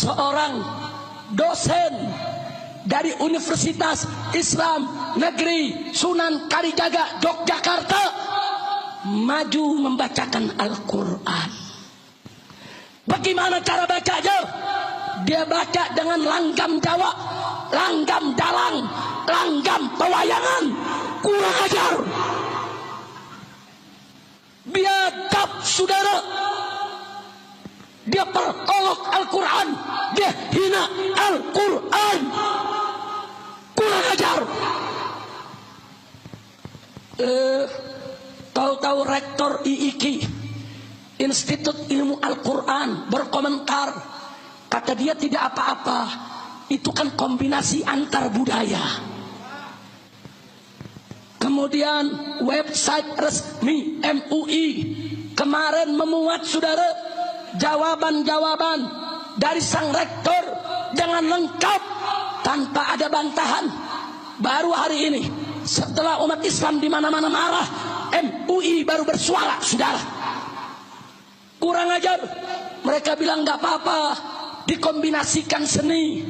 seorang dosen dari Universitas Islam Negeri Sunan Kalijaga Yogyakarta maju membacakan Al-Quran. Bagaimana cara bacanya? Dia baca dengan langgam Jawa, langgam dalang, langgam pewayangan. Kurang ajar, biadab saudara. Dia perolok Al-Quran, dia hina Al-Quran. Kurang ajar. Tahu-tahu rektor IIKI, Institut Ilmu Al-Quran, berkomentar, kata dia tidak apa-apa, itu kan kombinasi antar budaya. Kemudian website resmi MUI kemarin memuat saudara jawaban-jawaban dari sang rektor dengan lengkap tanpa ada bantahan. Baru hari ini setelah umat Islam di mana-mana marah, MUI baru bersuara saudara. Kurang ajar. Mereka bilang nggak apa-apa dikombinasikan seni.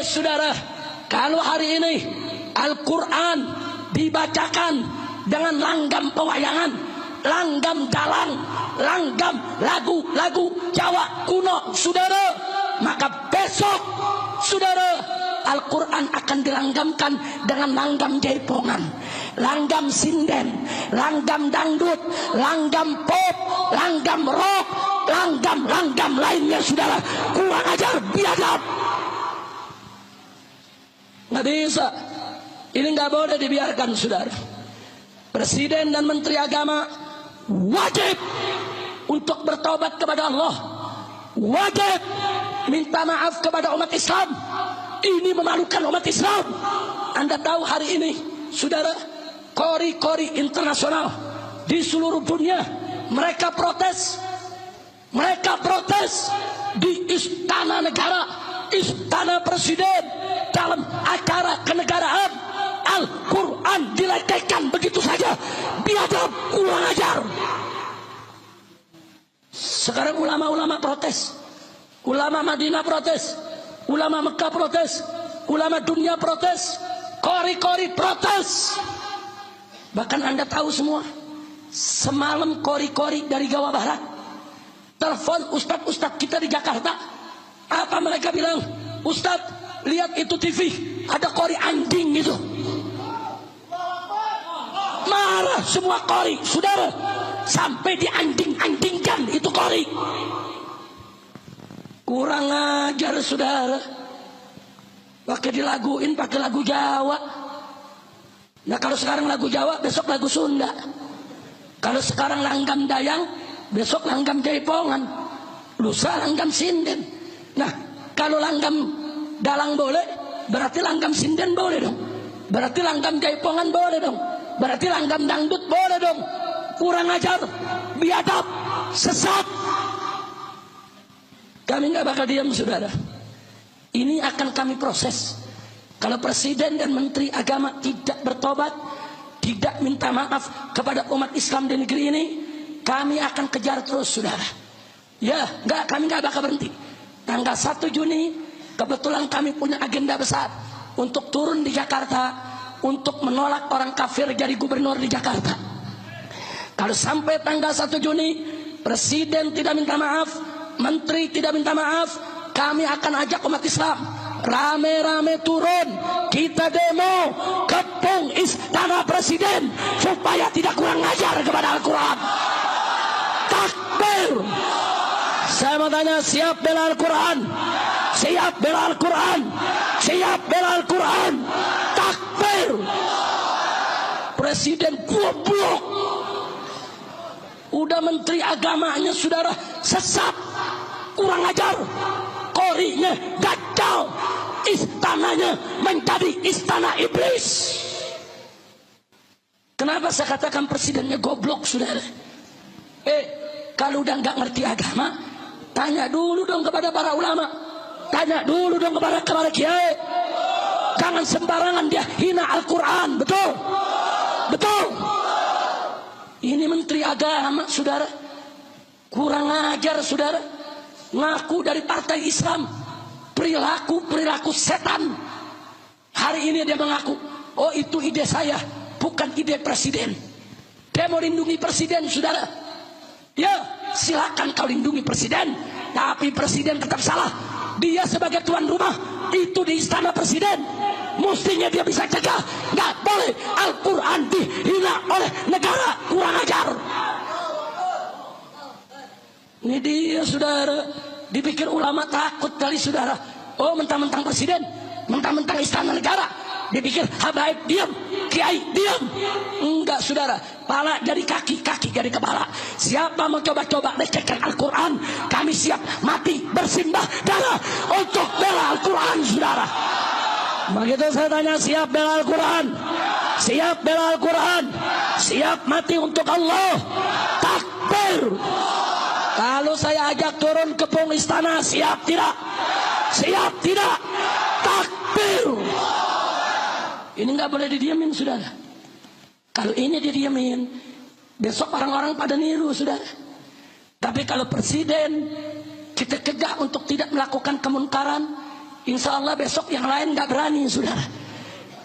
Saudara, kalau hari ini Al-Quran dibacakan dengan langgam pewayangan, langgam dalang, langgam lagu-lagu Jawa kuno saudara, maka besok saudara Al-Quran akan dilanggamkan dengan langgam jaipongan, langgam sinden, langgam dangdut, langgam pop, langgam rock, langgam lainnya saudara. Kurang ajar, biadab. Nggak bisa. Ini nggak boleh dibiarkan saudara. Presiden dan Menteri Agama wajib untuk bertobat kepada Allah, wajib minta maaf kepada umat Islam. Ini memalukan umat Islam. Anda tahu hari ini saudara, kori-kori internasional di seluruh dunia mereka protes di istana negara, istana presiden, dalam acara kenegaraan. Al-Quran dilecehkan begitu saja, biadab, kurang ajar. Sekarang ulama-ulama protes, ulama Madinah protes, ulama Mekah protes, ulama dunia protes, kori-kori protes. Bahkan Anda tahu semua, semalam kori-kori dari Jawa Barat telepon ustadz-ustadz kita di Jakarta. Apa mereka bilang? Ustadz, lihat itu TV, ada kori anjing gitu. Marah semua kori saudara, sampai dianjing-anjingkan itu kori. Kurang ajar saudara. Pakai dilaguin pakai lagu Jawa. Nah kalau sekarang lagu Jawa, besok lagu Sunda. Kalau sekarang langgam Dayang, besok langgam Jaipongan, lusa langgam sinden. Nah kalau langgam dalang boleh, berarti langgam sinden boleh dong. Berarti langgam Jaipongan boleh dong. Berarti langgam dangdut boleh dong. Kurang ajar, biadab, sesat. Kami nggak bakal diam saudara. Ini akan kami proses. Kalau presiden dan menteri agama tidak bertobat, tidak minta maaf kepada umat Islam di negeri ini, kami akan kejar terus saudara. Ya, kami nggak bakal berhenti. Tanggal 1 Juni kebetulan kami punya agenda besar untuk turun di Jakarta, untuk menolak orang kafir jadi gubernur di Jakarta. Kalau sampai tanggal 1 Juni presiden tidak minta maaf, menteri tidak minta maaf, kami akan ajak umat Islam rame-rame turun, kita demo kepung istana presiden supaya tidak kurang ajar kepada Al-Quran. Takbir. Saya mau tanya, siap bela Al-Quran? Siap bela Al-Quran? Siap bela Al-Quran? Takbir. Presiden goblok. Udah menteri agamanya saudara sesat, kurang ajar, korinya gagal, istananya menjadi istana iblis. Kenapa saya katakan presidennya goblok saudara? Kalau udah nggak ngerti agama, tanya dulu dong kepada para ulama, tanya dulu dong kepada kiai. Jangan sembarangan dia hina Al-Quran. Betul? Betul? Ini menteri agama saudara, kurang ajar saudara. Ngaku dari partai Islam, perilaku setan. Hari ini dia mengaku, oh itu ide saya, bukan ide presiden. Dia mau lindungi presiden, saudara. Ya, silakan kau lindungi presiden, tapi presiden tetap salah. Dia sebagai tuan rumah, itu di istana presiden, mestinya dia bisa cegah. Nggak boleh Al-Quran dihina oleh negara, kurang ajar. Ini dia, saudara. Dipikir ulama takut kali, saudara. Oh, mentang-mentang presiden, mentang-mentang istana negara, dipikir habaib diam, kiai diam. Enggak, saudara. Pala dari kaki, kaki dari kepala. Siapa mau coba-coba lecehkan Al-Quran, kami siap mati bersimbah darah untuk bela Al-Quran, saudara. Begitu saya tanya, siap bela Al-Quran? Siap bela Al-Quran? Siap mati untuk Allah? Takbir. Kalau saya ajak turun ke pung istana, siap tidak? Siap tidak? Takbir. Ini nggak boleh didiamin, saudara. Kalau ini didiamin, besok orang-orang pada niru, saudara. Tapi kalau presiden kita cegah untuk tidak melakukan kemunkaran, insya Allah besok yang lain nggak berani, saudara.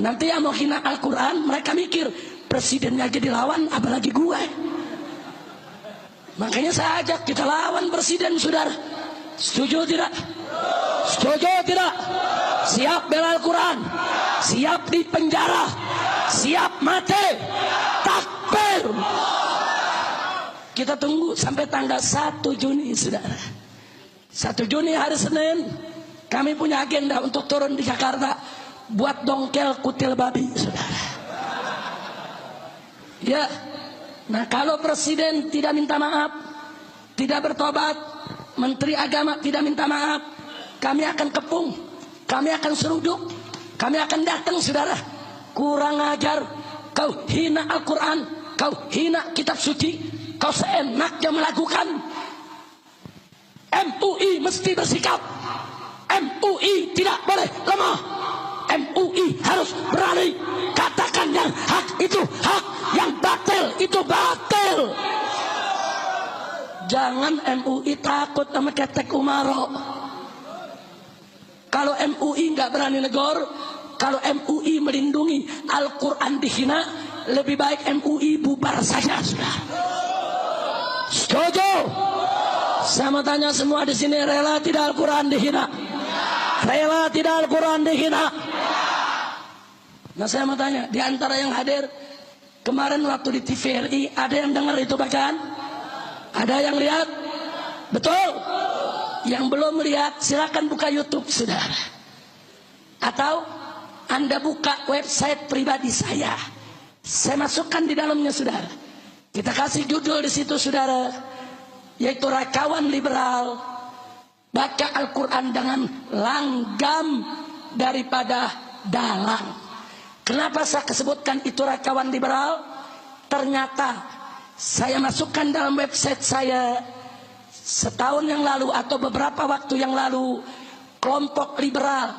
Nanti yang mau hina Al-Quran, mereka mikir presidennya jadi lawan, apalagi gue. Makanya saya ajak kita lawan presiden, saudara. Setuju tidak? Setuju tidak? Siap bela Al-Quran, siap di penjara, siap mati. Takbir. Kita tunggu sampai tanggal 1 Juni, saudara. 1 Juni hari Senin, kami punya agenda untuk turun di Jakarta, buat dongkel kutil babi, saudara. Ya. Nah, kalau presiden tidak minta maaf, tidak bertobat, menteri agama tidak minta maaf, kami akan kepung, kami akan seruduk, kami akan datang, saudara. Kurang ajar, kau hina Al-Quran, kau hina kitab suci, kau seenaknya melakukan. MUI mesti bersikap. MUI tidak boleh lemah. MUI harus berani. Katakan yang hak itu hak, yang batil itu batil. Jangan MUI takut sama ketek Umaro. Kalau MUI nggak berani negor, kalau MUI melindungi Al-Quran dihina, lebih baik MUI bubar saja, sudah. Setuju? Saya mau tanya semua di sini, rela tidak Al-Quran dihina? Rela tidak Al-Quran dihina? Nah, saya mau tanya, di antara yang hadir kemarin waktu di TVRI, ada yang dengar itu bacaan? Ada yang lihat? Betul? Yang belum lihat, silakan buka YouTube, saudara. Atau Anda buka website pribadi saya masukkan di dalamnya, saudara. Kita kasih judul di situ, saudara, yaitu Rakawan Liberal, baca Al-Quran dengan langgam daripada dalang. Kenapa saya sebutkan itu Rakawan Liberal? Ternyata saya masukkan dalam website saya setahun yang lalu atau beberapa waktu yang lalu, kelompok liberal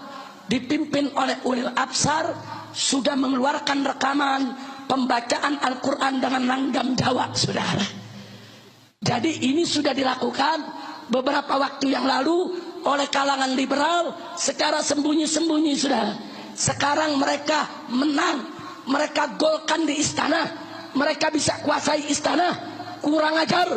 dipimpin oleh Ulil Absar sudah mengeluarkan rekaman pembacaan Al-Quran dengan langgam Jawa, saudara. Jadi ini sudah dilakukan beberapa waktu yang lalu oleh kalangan liberal secara sembunyi-sembunyi, saudara. Sekarang mereka menang, mereka golkan di istana, mereka bisa kuasai istana. Kurang ajar.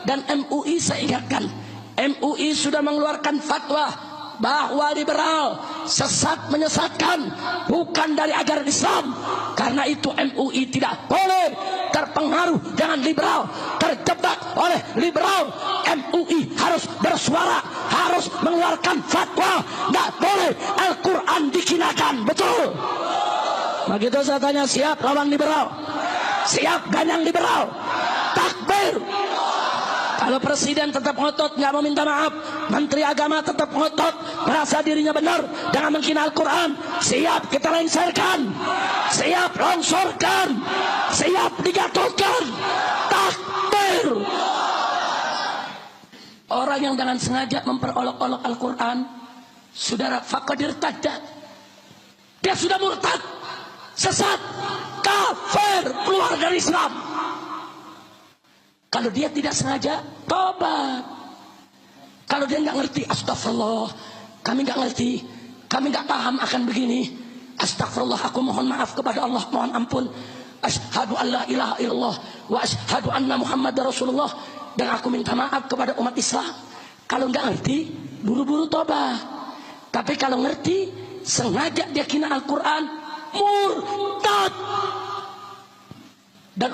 Dan MUI, saya ingatkan, MUI sudah mengeluarkan fatwa bahwa liberal sesat menyesatkan, bukan dari ajaran Islam. Karena itu MUI tidak boleh terpengaruh dengan liberal, terjebak oleh liberal. MUI harus bersuara, harus mengeluarkan fatwa, nggak boleh Al-Quran dikinakan. Betul? Begitu saya tanya, siap lawan liberal? Siap ganyang liberal? Takbir. Kalau presiden tetap ngotot nggak mau minta maaf, menteri agama tetap ngotot merasa dirinya benar dengan menghina Al-Quran, siap kita lengserkan, siap longsorkan, siap dijatuhkan. Takbir. Orang yang dengan sengaja memperolok-olok Al-Quran, saudara, faqadir tajjad, dia sudah murtad, sesat, kafir, keluar dari Islam. Kalau dia tidak sengaja, tobat. Kalau dia nggak ngerti, astagfirullah, kami nggak ngerti, kami nggak paham akan begini. Astagfirullah, aku mohon maaf kepada Allah, mohon ampun. Asyhadu an la ilaha illallah wa asyhadu anna Muhammadar Rasulullah. Dan aku minta maaf kepada umat Islam. Kalau nggak ngerti, buru-buru tobat. Tapi kalau ngerti, sengaja dia kina Al-Quran, murtad. Dan